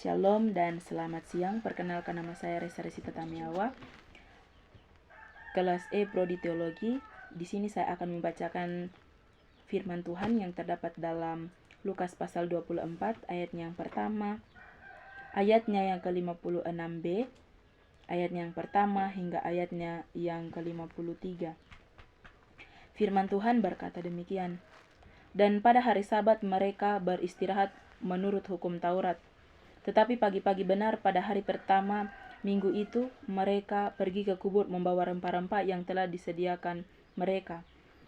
Shalom dan selamat siang. Perkenalkan, nama saya Resa Resita Tamiawa, kelas E Prodi Teologi. Di sini saya akan membacakan firman Tuhan yang terdapat dalam Lukas pasal 24 ayatnya yang pertama, ayatnya yang ke-56b, ayatnya yang pertama hingga ayatnya yang ke-53. Firman Tuhan berkata demikian. Dan pada hari Sabat mereka beristirahat menurut hukum Taurat. Tetapi pagi-pagi benar pada hari pertama minggu itu, mereka pergi ke kubur membawa rempah-rempah yang telah disediakan mereka.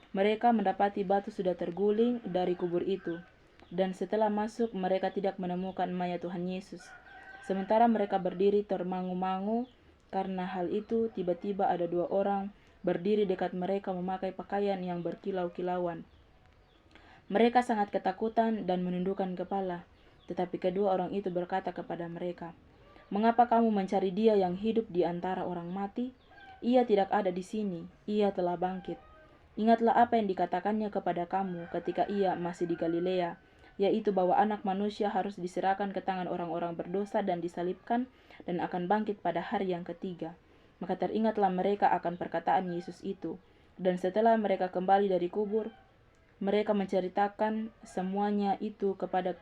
Mereka mendapati batu sudah terguling dari kubur itu. Dan setelah masuk, mereka tidak menemukan mayat Tuhan Yesus. Sementara mereka berdiri termangu-mangu karena hal itu, tiba-tiba ada dua orang berdiri dekat mereka memakai pakaian yang berkilau-kilauan. Mereka sangat ketakutan dan menundukkan kepala. Tetapi kedua orang itu berkata kepada mereka, "Mengapa kamu mencari Dia yang hidup di antara orang mati? Ia tidak ada di sini, Ia telah bangkit. Ingatlah apa yang dikatakannya kepada kamu ketika Ia masih di Galilea, yaitu bahwa Anak Manusia harus diserahkan ke tangan orang-orang berdosa dan disalibkan dan akan bangkit pada hari yang ketiga." Maka teringatlah mereka akan perkataan Yesus itu. Dan setelah mereka kembali dari kubur, mereka menceritakan semuanya itu kepada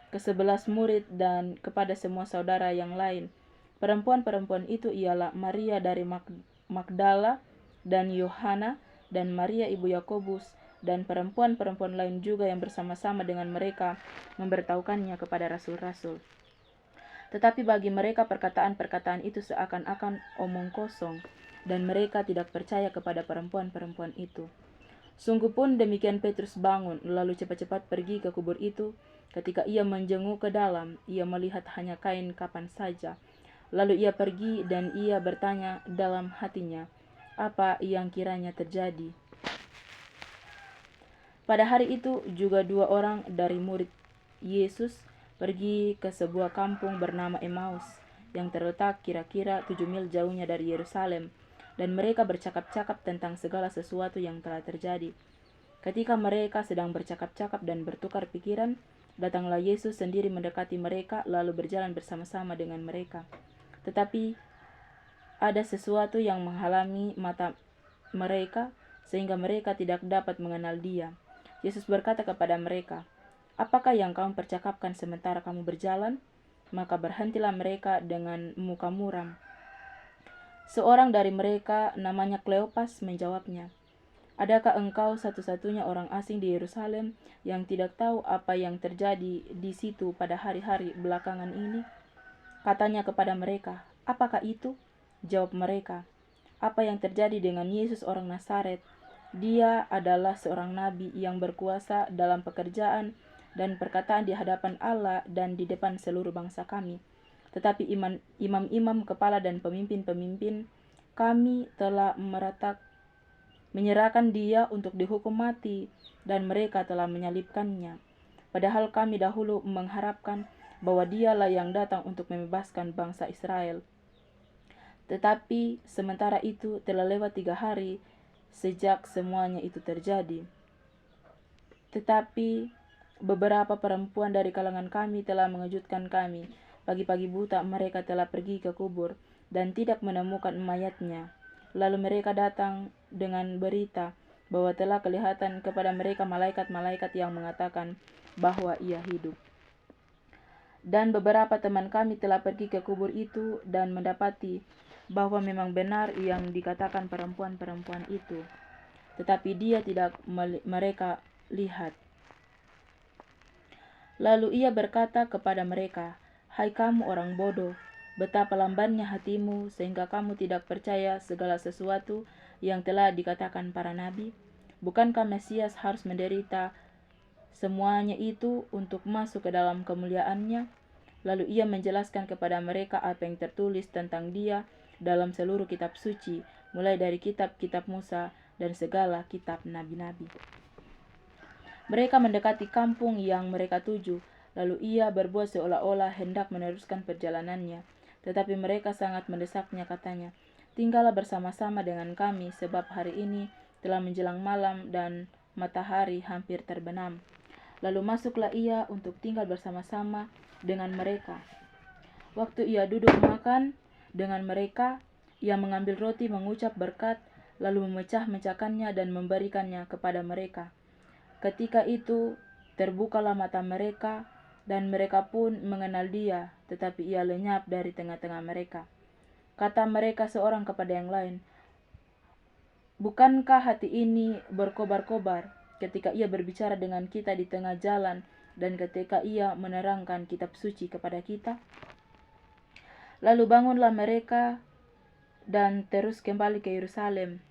ke-11 murid dan kepada semua saudara yang lain. Perempuan-perempuan itu ialah Maria dari Magdala dan Yohana dan Maria ibu Yakobus dan perempuan-perempuan lain juga yang bersama-sama dengan mereka memberitahukannya kepada rasul-rasul. Tetapi bagi mereka perkataan-perkataan itu seakan-akan omong kosong, dan mereka tidak percaya kepada perempuan-perempuan itu. Sungguh pun demikian Petrus bangun, lalu cepat-cepat pergi ke kubur itu. Ketika ia menjenguk ke dalam, ia melihat hanya kain kapan saja. Lalu ia pergi dan ia bertanya dalam hatinya, apa yang kiranya terjadi. Pada hari itu juga dua orang dari murid Yesus pergi ke sebuah kampung bernama Emmaus, yang terletak kira-kira 7 mil jauhnya dari Yerusalem, dan mereka bercakap-cakap tentang segala sesuatu yang telah terjadi. Ketika mereka sedang bercakap-cakap dan bertukar pikiran, datanglah Yesus sendiri mendekati mereka lalu berjalan bersama-sama dengan mereka. Tetapi ada sesuatu yang menghalangi mata mereka sehingga mereka tidak dapat mengenal Dia. Yesus berkata kepada mereka, "Apakah yang kamu percakapkan sementara kamu berjalan?" Maka berhentilah mereka dengan muka muram. Seorang dari mereka namanya Kleopas menjawabnya, "Adakah engkau satu-satunya orang asing di Yerusalem yang tidak tahu apa yang terjadi di situ pada hari-hari belakangan ini?" Katanya kepada mereka, "Apakah itu?" Jawab mereka, "Apa yang terjadi dengan Yesus orang Nazaret? Dia adalah seorang nabi yang berkuasa dalam pekerjaan dan perkataan di hadapan Allah dan di depan seluruh bangsa kami. Tetapi imam-imam kepala dan pemimpin-pemimpin kami telah menyerahkan Dia untuk dihukum mati, dan mereka telah menyalibkannya. Padahal kami dahulu mengharapkan bahwa Dialah yang datang untuk membebaskan bangsa Israel. Tetapi sementara itu telah lewat 3 hari sejak semuanya itu terjadi. Tetapi beberapa perempuan dari kalangan kami telah mengejutkan kami. Pagi-pagi buta mereka telah pergi ke kubur dan tidak menemukan mayatnya. Lalu mereka datang dengan berita bahwa telah kelihatan kepada mereka malaikat-malaikat yang mengatakan bahwa Ia hidup. Dan beberapa teman kami telah pergi ke kubur itu dan mendapati bahwa memang benar yang dikatakan perempuan-perempuan itu, tetapi Dia tidak mereka lihat. Lalu Ia berkata kepada mereka, "Hai kamu orang bodoh, betapa lambannya hatimu sehingga kamu tidak percaya segala sesuatu yang telah dikatakan para nabi. Bukankah Mesias harus menderita semuanya itu untuk masuk ke dalam kemuliaannya?" Lalu Ia menjelaskan kepada mereka apa yang tertulis tentang Dia dalam seluruh kitab suci, mulai dari kitab-kitab Musa dan segala kitab nabi-nabi. Mereka mendekati kampung yang mereka tuju, lalu Ia berbuat seolah-olah hendak meneruskan perjalanannya. Tetapi mereka sangat mendesaknya, katanya, "Tinggallah bersama-sama dengan kami, sebab hari ini telah menjelang malam dan matahari hampir terbenam." Lalu masuklah Ia untuk tinggal bersama-sama dengan mereka. Waktu ia duduk makan dengan mereka, ia mengambil roti, mengucap berkat, lalu memecah-mecahkannya dan memberikannya kepada mereka. Ketika itu terbukalah mata mereka, dan mereka pun mengenal dia, tetapi ia lenyap dari tengah-tengah mereka. Kata mereka seorang kepada yang lain, "Bukankah hati ini berkobar-kobar ketika ia berbicara dengan kita di tengah jalan dan ketika ia menerangkan kitab suci kepada kita?" Lalu bangunlah mereka dan terus kembali ke Yerusalem.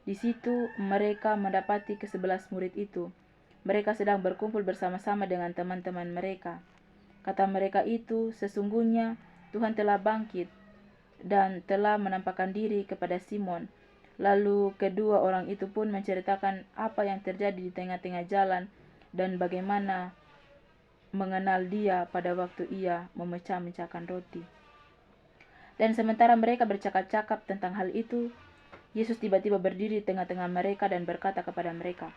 Di situ mereka mendapati ke-11 murid itu. Mereka sedang berkumpul bersama-sama dengan teman-teman mereka. Kata mereka itu, "Sesungguhnya Tuhan telah bangkit dan telah menampakkan diri kepada Simon." Lalu kedua orang itu pun menceritakan apa yang terjadi di tengah-tengah jalan dan bagaimana mengenal dia pada waktu ia memecah-mecahkan roti. Dan sementara mereka bercakap-cakap tentang hal itu, Yesus tiba-tiba berdiri di tengah-tengah mereka dan berkata kepada mereka,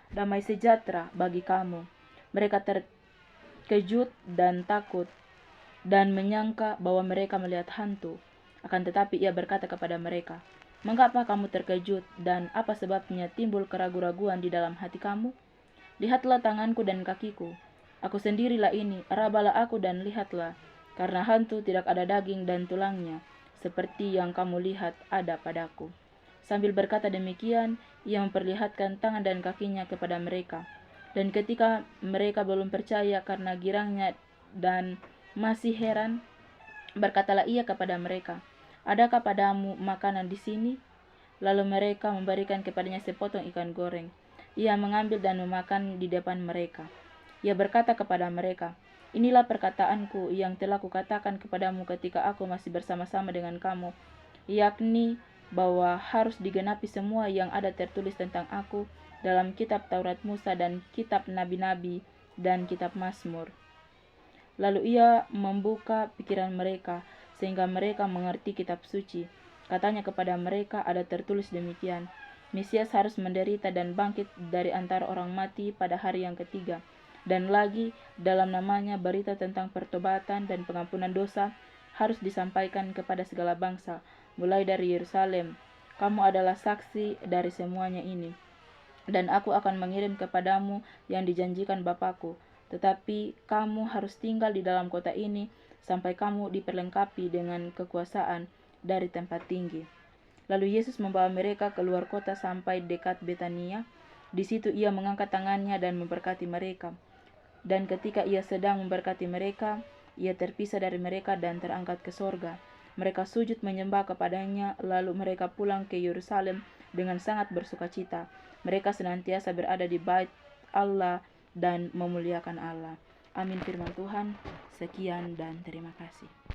"Damai sejahtera bagi kamu." Mereka terkejut dan takut dan menyangka bahwa mereka melihat hantu. Akan tetapi ia berkata kepada mereka, "Mengapa kamu terkejut dan apa sebabnya timbul keraguan-raguan di dalam hati kamu? Lihatlah tanganku dan kakiku. Aku sendirilah ini, rabalah aku dan lihatlah. Karena hantu tidak ada daging dan tulangnya, seperti yang kamu lihat ada padaku." Sambil berkata demikian, ia memperlihatkan tangan dan kakinya kepada mereka. Dan ketika mereka belum percaya karena girangnya dan masih heran, berkatalah ia kepada mereka, "Adakah padamu makanan di sini?" Lalu mereka memberikan kepadanya sepotong ikan goreng. Ia mengambil dan memakan di depan mereka. Ia berkata kepada mereka, "Inilah perkataanku yang telah kukatakan kepadamu ketika aku masih bersama-sama dengan kamu, yakni bahwa harus digenapi semua yang ada tertulis tentang aku dalam kitab Taurat Musa dan kitab Nabi-Nabi dan kitab Mazmur." Lalu ia membuka pikiran mereka, sehingga mereka mengerti kitab suci. Katanya kepada mereka, ada tertulis demikian, "Mesias harus menderita dan bangkit dari antara orang mati pada hari yang ketiga. Dan lagi, dalam namanya berita tentang pertobatan dan pengampunan dosa harus disampaikan kepada segala bangsa, mulai dari Yerusalem. Kamu adalah saksi dari semuanya ini. Dan aku akan mengirim kepadamu yang dijanjikan Bapakku. Tetapi kamu harus tinggal di dalam kota ini sampai kamu diperlengkapi dengan kekuasaan dari tempat tinggi." Lalu Yesus membawa mereka keluar kota sampai dekat Betania. Di situ ia mengangkat tangannya dan memberkati mereka. Dan ketika ia sedang memberkati mereka, ia terpisah dari mereka dan terangkat ke sorga. Mereka sujud menyembah kepadanya, lalu mereka pulang ke Yerusalem dengan sangat bersukacita. Mereka senantiasa berada di bait Allah dan memuliakan Allah. Amin firman Tuhan. Sekian dan terima kasih.